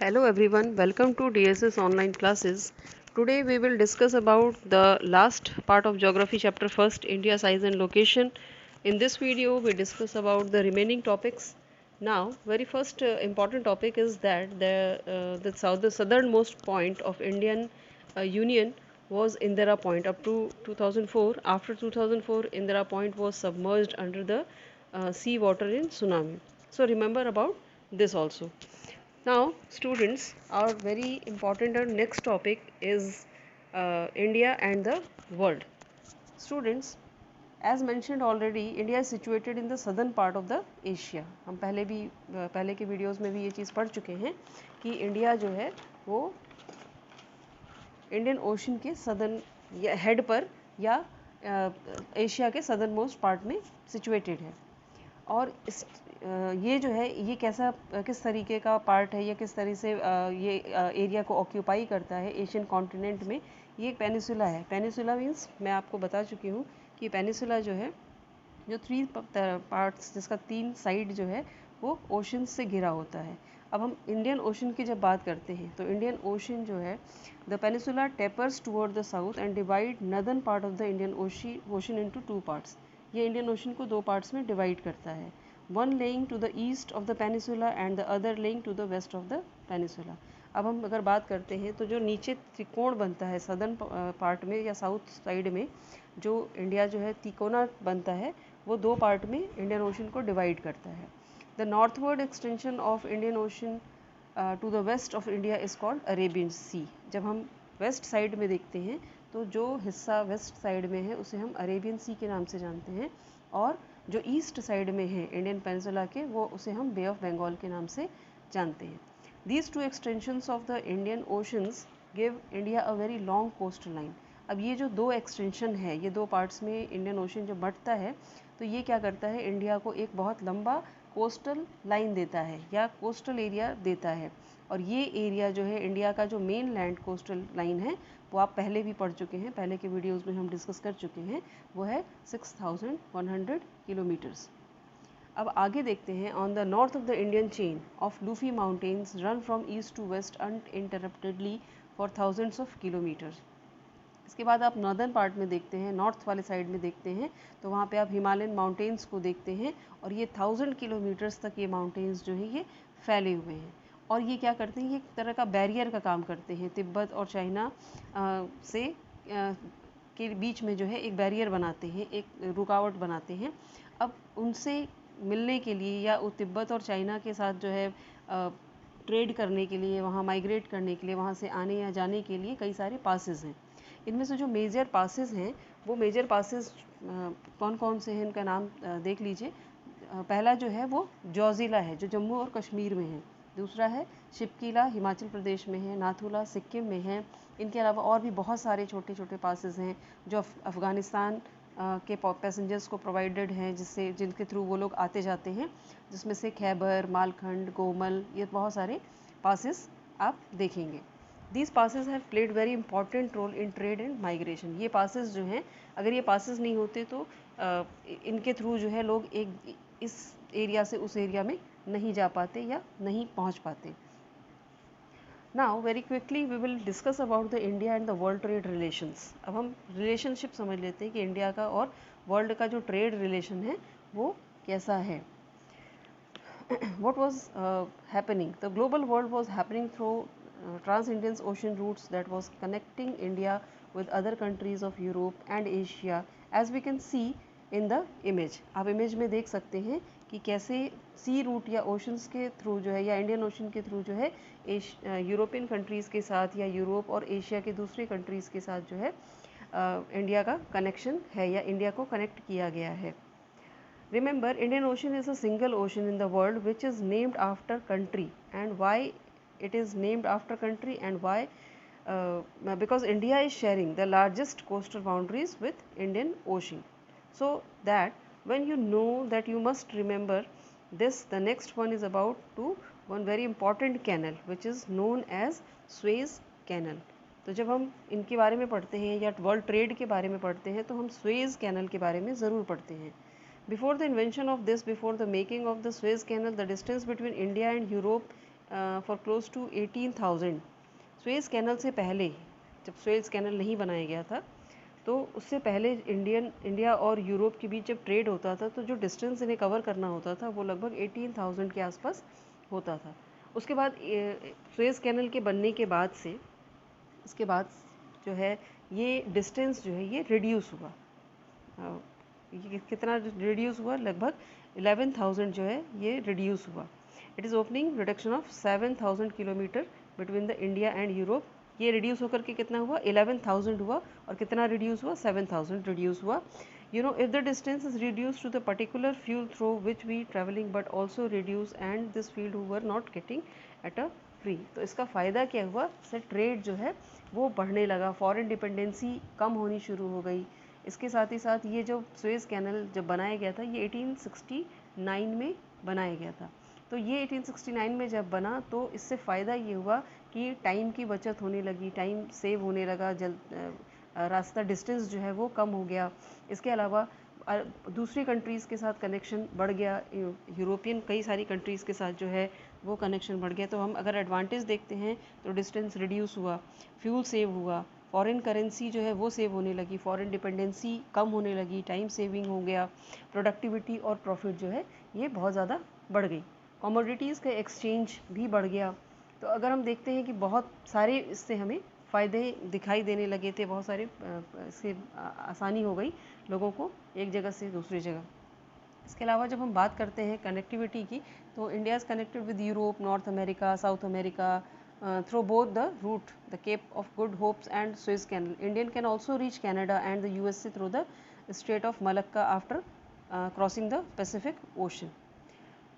Hello everyone, welcome to DSS online classes. Today we will discuss about the last part of geography chapter first, India size and location. In this video we discuss about the remaining topics. Now very first important topic is that the southernmost point of Indian Union was Indira Point up to 2004. After 2004 Indira Point was submerged under the sea water in tsunami. So remember about this also. Now, students, our very important and next topic is India and the world. Students, as mentioned already, India is situated in the southern part of the Asia. हम पहले के videos में भी ये चीज़ पढ़ चुके हैं कि इंडिया जो है वो इंडियन ओशन के सदर्न या हेड पर या एशिया के सदर्न मोस्ट पार्ट में सिचुएटेड है। और ये जो है ये किस तरीके का पार्ट है या किस तरह से ये एरिया को ऑक्यूपाई करता है एशियन कॉन्टिनेंट में। ये एक पेनिसुला है। पेनिसुला मीन्स मैं आपको बता चुकी हूँ कि पेनिसुला जो है जो 3 पार्ट्स जिसका 3 साइड जो है वो ओशन से घिरा होता है। अब हम इंडियन ओशन की जब बात करते हैं तो इंडियन ओशन जो है the peninsula tapers toward the south and divide northern part of the Indian ocean into 2 parts. ये इंडियन ओशन को 2 पार्ट्स में डिवाइड करता है, one lying to the east of the peninsula and the other lying to the west of the peninsula. अब हम अगर बात करते हैं तो जो नीचे त्रिकोण बनता है सदर्न पार्ट में या साउथ साइड में जो इंडिया जो है तिकोना बनता है वो 2 पार्ट में इंडियन ओशन को डिवाइड करता है। The northward extension of Indian ocean to the west of India is called Arabian sea. जब हम वेस्ट साइड में देखते हैं तो जो हिस्सा वेस्ट साइड में है उसे हम अरेबियन सी के नाम से जानते हैं, और जो ईस्ट साइड में है इंडियन पेनिसुला के वो उसे हम बे ऑफ बंगाल के नाम से जानते हैं। These 2 extensions of the Indian oceans give India a very long coastal line. अब ये जो 2 एक्सटेंशन है, ये 2 पार्ट्स में इंडियन ओशन जो बढ़ता है तो ये क्या करता है, इंडिया को एक बहुत लंबा कोस्टल लाइन देता है या कोस्टल एरिया देता है। और ये एरिया जो है इंडिया का जो मेन लैंड कोस्टल लाइन है वो आप पहले भी पढ़ चुके हैं, पहले के वीडियोस में हम डिस्कस कर चुके हैं, वो है 6100 किलोमीटर्स। अब आगे देखते हैं, on the north of the Indian chain of lofty mountains run from east to west uninterruptedly for thousands of kilometres. इसके बाद आप नॉर्दर्न पार्ट में देखते हैं, नॉर्थ वाले साइड में देखते हैं तो वहाँ पे आप हिमालयन माउंटेन्स को देखते हैं और ये 1000 किलोमीटर्स तक ये माउंटेन्स जो है ये फैले हुए हैं। और ये क्या करते हैं, ये एक तरह का बैरियर का काम करते हैं। तिब्बत और चाइना के बीच में जो है एक बैरियर बनाते हैं, एक रुकावट बनाते हैं। अब उनसे मिलने के लिए या तिब्बत और चाइना के साथ जो है ट्रेड करने के लिए, वहाँ माइग्रेट करने के लिए, वहाँ से आने या जाने के लिए कई सारे पासेस हैं। इनमें से जो मेजर पासेस हैं वो मेजर पासेस कौन कौन से हैं इनका नाम देख लीजिए। पहला जो है वो जोजिला है जो जम्मू और कश्मीर में है। दूसरा है शिपकीला हिमाचल प्रदेश में है, नाथुला सिक्किम में है। इनके अलावा और भी बहुत सारे छोटे छोटे पासेस हैं जो अफ़गानिस्तान के पैसेंजर्स को प्रोवाइडेड हैं, जिनके थ्रू वो लोग आते जाते हैं, जिसमें से खैबर, मालखंड, गोमल, ये बहुत सारे पासेस आप देखेंगे। These passes have played very important role in trade and migration. ये passes जो हैं, अगर ये passes नहीं होते तो इनके थ्रू जो है लोग एक इस एरिया से उस एरिया में नहीं जा पाते या नहीं पहुंच पाते। Now very quickly we will discuss about the India and the world trade relations. अब हम रिलेशनशिप समझ लेते हैं कि इंडिया का और वर्ल्ड का जो ट्रेड रिलेशन है वो कैसा है। What was happening? The global world was happening through trans-Indian ocean routes that was connecting India with other countries of Europe and Asia, as we can see in the image. आप image में देख सकते हैं कि कैसे सी root या oceans के through जो है या इंडियन ओशन के थ्रू जो है यूरोपियन कंट्रीज़ के साथ या यूरोप और एशिया के दूसरे कंट्रीज़ के साथ जो है इंडिया का कनेक्शन है या इंडिया को कनेक्ट किया गया है। Remember, Indian Ocean is a single ocean in the world which is named after country. And why it is named after country and why? Because India is sharing the largest coastal boundaries with Indian Ocean. So that when you know that, you must remember this. The next one is about one very important canal which is known as Suez Canal. तो जब हम इनके बारे में पढ़ते हैं या world trade के बारे में पढ़ते हैं तो हम सुएज़ कैनल के बारे में ज़रूर पढ़ते हैं। Before the invention of this, before the making of the Suez Canal, the distance between India and Europe for close to 18,000। Suez canal से पहले, जब सुएज़ कैनल नहीं बनाया गया था, तो उससे पहले इंडिया और यूरोप के बीच जब ट्रेड होता था तो जो डिस्टेंस इन्हें कवर करना होता था वो लगभग 18,000 के आसपास होता था। उसके बाद सुएज़ कैनल के बनने के बाद से, इसके बाद जो है ये डिस्टेंस जो है ये रिड्यूस हुआ। ये कितना रिड्यूस हुआ? लगभग 11,000 जो है ये रिड्यूस हुआ। It is opening reduction of 7,000 kilometre between the India and Europe. ये रिड्यूस होकर के कितना हुआ? 11,000 हुआ। और कितना रिड्यूस हुआ? 7,000 रिड्यूस हुआ। You know, if the distance is reduced to the particular fuel through which we traveling but also reduce and this field who were not getting at a free। तो इसका फ़ायदा क्या हुआ? इससे ट्रेड जो है वो बढ़ने लगा, फॉरेन डिपेंडेंसी कम होनी शुरू हो गई। इसके साथ ही साथ ये जो सुएज़ कैनल जब बनाया गया था ये 1869 में बनाया गया था। तो ये 1869 में जब बना तो इससे फ़ायदा ये हुआ कि टाइम की बचत होने लगी, टाइम सेव होने लगा, रास्ता डिस्टेंस जो है वो कम हो गया। इसके अलावा दूसरी कंट्रीज़ के साथ कनेक्शन बढ़ गया, यूरोपियन कई सारी कंट्रीज़ के साथ जो है वो कनेक्शन बढ़ गया। तो हम अगर एडवांटेज देखते हैं तो डिस्टेंस रिड्यूस हुआ, फ्यूल सेव हुआ, फॉरेन करेंसी जो है वो सेव होने लगी, फॉरेन डिपेंडेंसी कम होने लगी, टाइम सेविंग हो गया, प्रोडक्टिविटी और प्रॉफिट जो है ये बहुत ज़्यादा बढ़ गई, कमोडिटीज़ का एक्सचेंज भी बढ़ गया। तो अगर हम देखते हैं कि बहुत सारे इससे हमें फ़ायदे दिखाई देने लगे थे, बहुत सारे इससे आसानी हो गई लोगों को एक जगह से दूसरी जगह। इसके अलावा जब हम बात करते हैं कनेक्टिविटी की, तो India is connected with Europe, north America, south America through both the route, the Cape of Good Hopes and Suez Canal. Indian can also reach Canada and the USA through the Strait of Malacca after crossing the Pacific Ocean.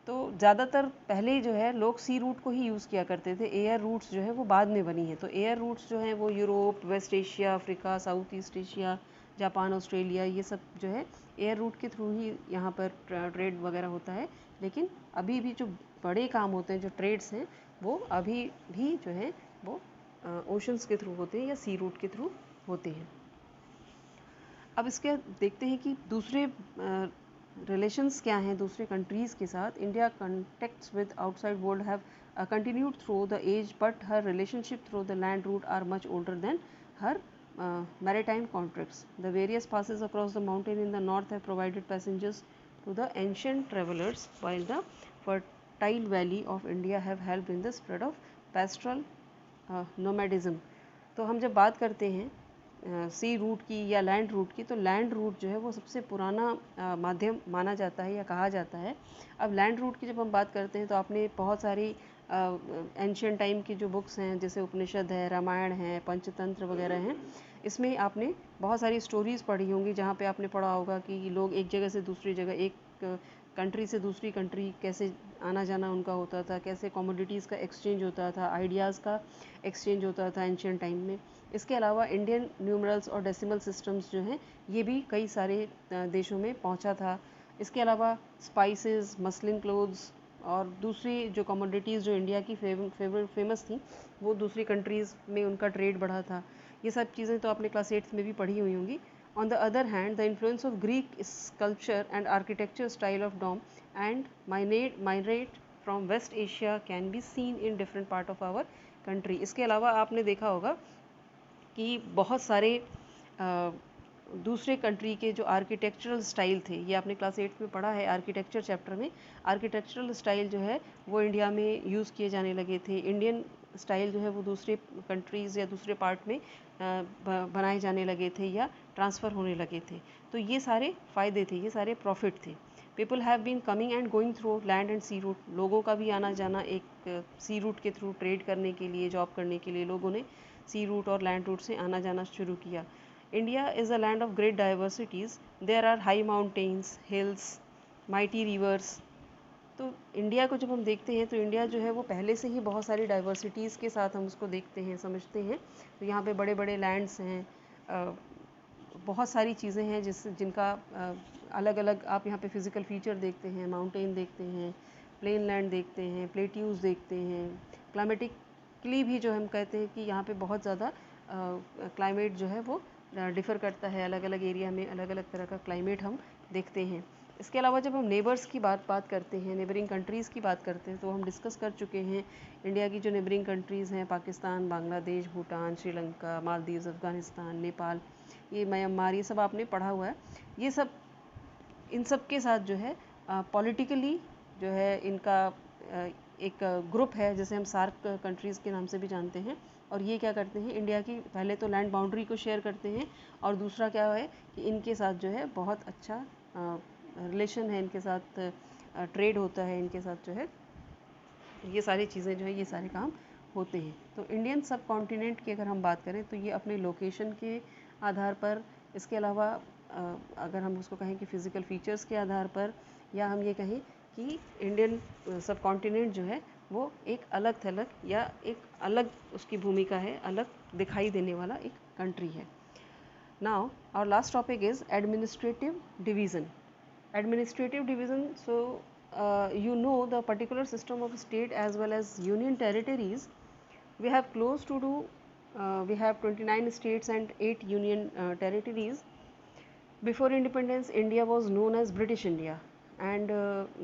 तो ज़्यादातर पहले जो है लोग सी root को ही use किया करते थे, एयर रूट्स जो है वो बाद में बनी है। तो एयर रूट्स जो हैं वो Europe, west Asia, Africa, south east Asia, Japan, Australia, ये सब जो है एयर रूट के थ्रू ही यहाँ पर ट्रेड वगैरह होता है। लेकिन अभी भी जो बड़े काम होते हैं, जो ट्रेड्स हैं, वो अभी भी जो है वो ओशंस के थ्रू होते हैं या सी रूट के थ्रू होते हैं। अब इसके देखते हैं कि दूसरे रिलेशंस क्या हैं दूसरे कंट्रीज़ के साथ। India contacts with outside world have continued through the age, but her relationship through the land route are much older than her maritime contacts. The various passes across the mountain in the north have provided passengers to the ancient travelers, while the fertile valley of India have helped in the spread of pastoral nomadism. तो हम जब बात करते हैं सी root की या land route की, तो लैंड रूट जो है वो सबसे पुराना माध्यम माना जाता है या कहा जाता है। अब लैंड रूट की जब हम बात करते हैं तो आपने बहुत सारी एंशियंट टाइम की जो बुक्स हैं, जैसे उपनिषद है, रामायण है, पंचतंत्र वगैरह हैं, इसमें आपने बहुत सारी स्टोरीज़ पढ़ी होंगी जहाँ पे आपने पढ़ा होगा कि लोग एक जगह से दूसरी जगह, एक कंट्री से दूसरी कंट्री कैसे आना जाना उनका होता था, कैसे कमोडिटीज़ का एक्सचेंज होता था, आइडियाज़ का एक्सचेंज होता था एंशियंट टाइम में। इसके अलावा इंडियन न्यूमरल्स और डेसिमल सिस्टम्स जो हैं ये भी कई सारे देशों में पहुंचा था। इसके अलावा स्पाइसेस, मसलिन क्लोथ्स और दूसरी जो कमोडिटीज़ जो इंडिया की फेमस थी वो दूसरी कंट्रीज़ में उनका ट्रेड बढ़ा था। ये सब चीज़ें तो आपने क्लास 8th में भी पढ़ी हुई होंगी। On the other hand, the influence of Greek sculpture and architecture style of dome and migrate from West Asia can be seen in different part of our country. इसके अलावा आपने देखा होगा कि बहुत सारे दूसरे कंट्री के जो आर्किटेक्चरल स्टाइल थे, ये आपने क्लास 8 में पढ़ा है आर्किटेक्चर चैप्टर में। आर्किटेक्चरल स्टाइल जो है वो इंडिया में यूज़ किए जाने लगे थे। इंडियन स्टाइल जो है वो दूसरे कंट्रीज़ या दूसरे पार्ट में बनाए जाने लगे थे या ट्रांसफ़र होने लगे थे। तो ये सारे फ़ायदे थे, ये सारे प्रॉफिट थे। People have been coming and going through land and sea route. लोगों का भी आना जाना एक सी रूट के थ्रू ट्रेड करने के लिए, जॉब करने के लिए लोगों ने सी रूट और लैंड रूट से आना जाना शुरू किया। India is a land of great diversities. There are high mountains, hills, mighty rivers. तो इंडिया को जब हम देखते हैं तो इंडिया जो है वो पहले से ही बहुत सारी डाइवर्सिटीज़ के साथ हम उसको देखते हैं, समझते हैं। तो यहाँ पे बड़े बड़े लैंड्स हैं, बहुत सारी चीज़ें हैं जिनका अलग अलग आप यहाँ पे फिज़िकल फीचर देखते हैं, माउंटेन देखते हैं, प्लेन लैंड देखते हैं, प्लेट्यूज़ देखते हैं। क्लाइमेटिकली भी जो हम कहते हैं कि यहाँ पे बहुत ज़्यादा क्लाइमेट जो है वो डिफ़र करता है, अलग अलग एरिया में अलग अलग तरह का क्लाइमेट हम देखते हैं। इसके अलावा जब हम नेबर्स की बात करते हैं, नेबरिंग कंट्रीज़ की बात करते हैं, तो हम डिस्कस कर चुके हैं इंडिया की जो नेबरिंग कंट्रीज़ हैं, पाकिस्तान, बांग्लादेश, भूटान, श्रीलंका, मालदीव्स, अफ़गानिस्तान, नेपाल, ये म्यांमार, ये सब आपने पढ़ा हुआ है। ये सब, इन सब के साथ जो है पॉलिटिकली जो है इनका एक ग्रुप है जिसे हम सार्क कंट्रीज़ के नाम से भी जानते हैं। और ये क्या करते हैं, इंडिया की पहले तो लैंड बाउंड्री को शेयर करते हैं, और दूसरा क्या है कि इनके साथ जो है बहुत अच्छा रिलेशन है, इनके साथ ट्रेड होता है, इनके साथ जो है ये सारी चीज़ें जो है, ये सारे काम होते हैं। तो इंडियन सब कॉन्टिनेंट की अगर हम बात करें तो ये अपने लोकेशन के आधार पर, इसके अलावा अगर हम उसको कहें कि फ़िज़िकल फ़ीचर्स के आधार पर, या हम ये कहें कि इंडियन सब कॉन्टिनेंट जो है वो एक अलग थलग या एक अलग उसकी भूमिका है, अलग दिखाई देने वाला एक कंट्री है। Now our last topic is administrative division. Administrative division, so you know the particular system of state as well as union territories. We have close to do, we have 29 states and 8 union territories. Before independence India was known as British India, and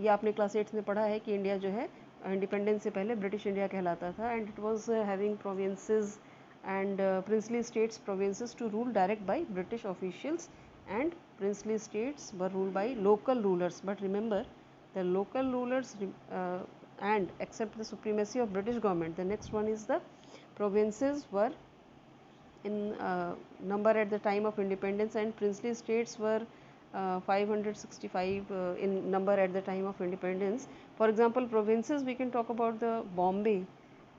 ये आपने class 8 में पढ़ा है कि India जो है independence से पहले ब्रिटिश इंडिया कहलाता था, and it was having provinces and princely states provinces to rule direct by British officials, and princely states were ruled by local rulers. But remember, the local rulers and accept the supremacy of British government. The next one is the provinces were in number at the time of independence, and princely states were 565 in number at the time of independence. For example, provinces, we can talk about the Bombay,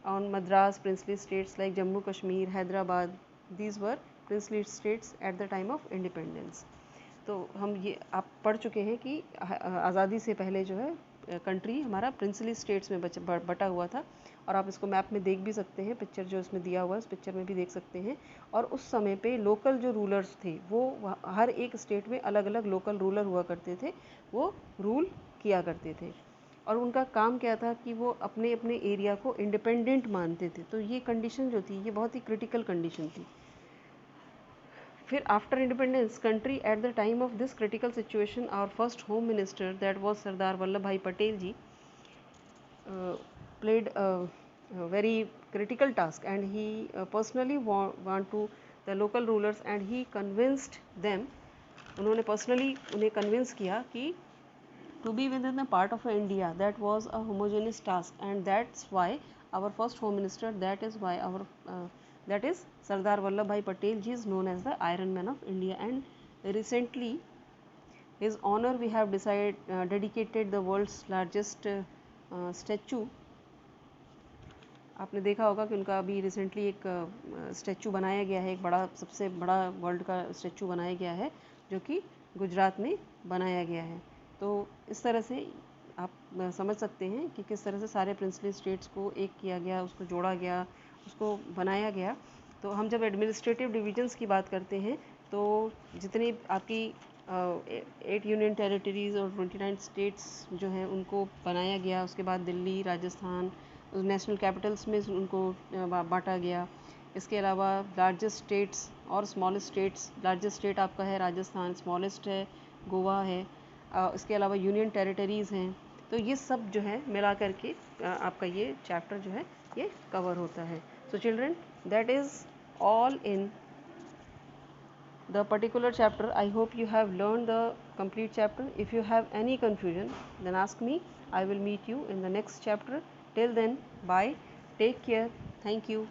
on Madras, princely states like Jammu Kashmir, Hyderabad. These were princely states at the time of independence. तो हम ये आप पढ़ चुके हैं कि आज़ादी से पहले जो है कंट्री हमारा प्रिंसली स्टेट्स में बटा हुआ था, और आप इसको मैप में देख भी सकते हैं, पिक्चर जो इसमें दिया हुआ है उस पिक्चर में भी देख सकते हैं। और उस समय पे लोकल जो रूलर्स थे वो हर एक स्टेट में अलग अलग लोकल रूलर हुआ करते थे, वो रूल किया करते थे, और उनका काम क्या था कि वो अपने अपने एरिया को इंडिपेंडेंट मानते थे। तो ये कंडीशन जो थी ये बहुत ही क्रिटिकल कंडीशन थी। फिर after independence country, at the time of this critical situation, our first home minister that was Sardar Vallabh Bhai Patel ji played a very critical task, and he personally want to the local rulers, and he convinced them, उन्होंने personally उन्हें convince किया कि to be within the part of India, that was a homogeneous task, and that's why our first home minister, that is why our that is Sardar Vallabhbhai Patel ji is known as the Iron Man of India. And recently his honor we have dedicated the world's largest statue. आपने देखा होगा कि उनका अभी recently एक statue बनाया गया है, एक बड़ा, सबसे बड़ा वर्ल्ड का स्टैचू बनाया गया है जो कि गुजरात में बनाया गया है। तो इस तरह से आप समझ सकते हैं कि किस तरह से सारे प्रिंसली स्टेट्स को एक किया गया, उसको जोड़ा गया, उसको बनाया गया। तो हम जब एडमिनिस्ट्रेटिव डिविजन्स की बात करते हैं तो जितनी आपकी 8 यूनियन टेरिटरीज़ और 29 स्टेट्स जो हैं उनको बनाया गया, उसके बाद दिल्ली, राजस्थान, नेशनल कैपिटल्स में उनको बांटा गया। इसके अलावा लार्जेस्ट स्टेट्स और स्मॉलेस्ट स्टेट्स, लार्जेस्ट स्टेट आपका है राजस्थान, स्मॉलेस्ट है गोवा है, इसके अलावा यूनियन टेरिटरीज़ हैं। तो ये सब जो है मिला करके आपका ये चैप्टर जो है ये कवर होता है। So children, that is all in the particular chapter. I hope you have learned the complete chapter. If you have any confusion, then ask me. I will meet you in the next chapter. Till then, bye, take care, thank you.